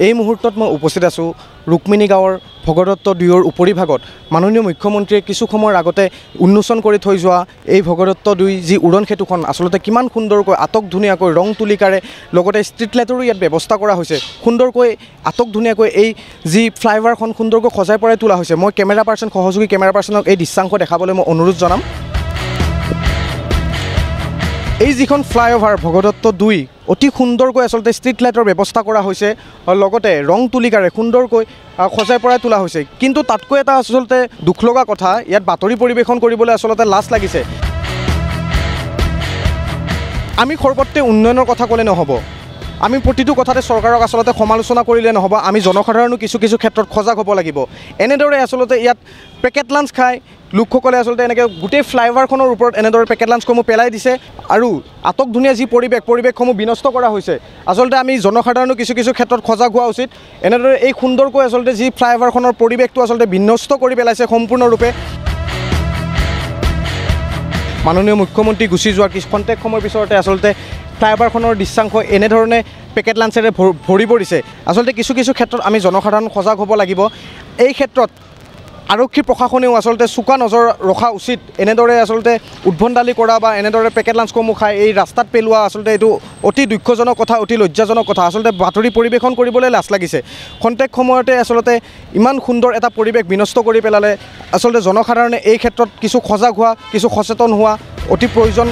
এই মুহূৰ্তত মই উপস্থিত আছোঁ ৰুক্মিণী গাঁৱৰ ভগদত্ত ২ৰ উপৰিভাগত মাননীয় মুখ্যমন্ত্ৰীয়ে কিছু সময়ৰ আগতে উন্মোচন কৰি থৈ যোৱা এই ভগদত্ত ২ যি উৰণ সেতুখন আচলতে কিমান সুন্দৰকৈ আটক ধুনীয়াকৈ ৰং তুলিকাৰে লগতে ষ্ট্ৰীট লাইটৰো ইয়াত ব্যৱস্থা কৰা হৈছে সুন্দৰকৈ আটক ধুনীয়াকৈ এই যি ফ্লাইঅভাৰখন সুন্দৰকৈ সজাই পৰাই তোলা হৈছে মই কেমেৰা পাৰ্চন সহযোগী কেমেৰা পাৰ্চনক এই দৃশ্যাংশ দেখাবলৈ মই অনুৰোধ জনাম এই যিখন ফ্লাইঅভাৰ ভগদত্ত ২ অতি সুন্দৰকৈ আচলতে ষ্ট্ৰীট লাইটৰ ব্যৱস্থা কৰা হৈছে লগতে ৰং তুলিকাৰে সুন্দৰকৈ সজাই পৰাই তোলা হৈছে কিন্তু তাতকৈ এটা আচলতে দুখ লগা কথা ইয়াত বাতৰি পৰিৱেশন কৰিবলৈ আচলতে লাজ লাগিছে আমি সৰ্বত্ৰে উন্নয়নৰ কথা ক'লে নহ'ব আমি প্ৰতিটো কথাতে চৰকাৰক আচলতে সমালোচনা কৰিলে নহ'ব আমি জনসাধাৰণো কিছু ক্ষেত্ৰত সজাগ হ'ব লাগিব এনেদৰে আচলতে ইয়াত পেকেট লাঞ্চ খায় লোকসকলে আচলতে এনেকৈ গোটেই ফ্লাইঅভাৰখনৰ ওপৰত এনেদৰে পেকেট লাঞ্চসমূহ পেলাই দিছে আৰু আটক ধুনীয়া যি পৰিৱেশসমূহ বিনষ্ট কৰা হৈছে আচলতে আমি জনসাধাৰণো কিছু ক্ষেত্ৰত সজাগ হোৱা উচিত এনেদৰে এই সুন্দৰকৈ আচলতে যি ফ্লাইঅভাৰখনৰ পৰিৱেশটো আচলতে বিনষ্ট কৰি পেলাইছে সম্পূৰ্ণৰূপে মাননীয় মুখ্যমন্ত্ৰী গুচি যোৱাৰ খন্তেক সময়ৰ পিছতে আচলতে ফ্লাইঅভাৰখনৰ দৃশ্যাংশ এনেধৰণে পেকেট লাঞ্চেৰে ভৰি পৰিছে আচলতে কিছু ক্ষেত্ৰত আমি জনসাধাৰণ সজাগ হ'ব লাগিব এই ক্ষেত্ৰত আৰক্ষী প্ৰশাসনেও আচলতে চোকা নজৰ ৰখা উচিত এনেদৰে আচলতে উদ্ভণ্ডালি কৰা বা এনেদৰে পেকেট লাঞ্চসমূহ খাই এই ৰাস্তাত পেলোৱা আচলতে এইটো অতি দুঃখজনক কথা অতি লজ্জাজনক কথা আচলতে বাতৰি পৰিৱেশন কৰিবলৈ লাজ লাগিছে খন্তেক সময়তে আচলতে ইমান সুন্দৰ এটা পৰিৱেশ বিনষ্ট কৰি পেলালে আচলতে জনসাধাৰণে এই ক্ষেত্ৰত কিছু সজাগ হোৱা কিছু সচেতন হোৱা অতি প্ৰয়োজন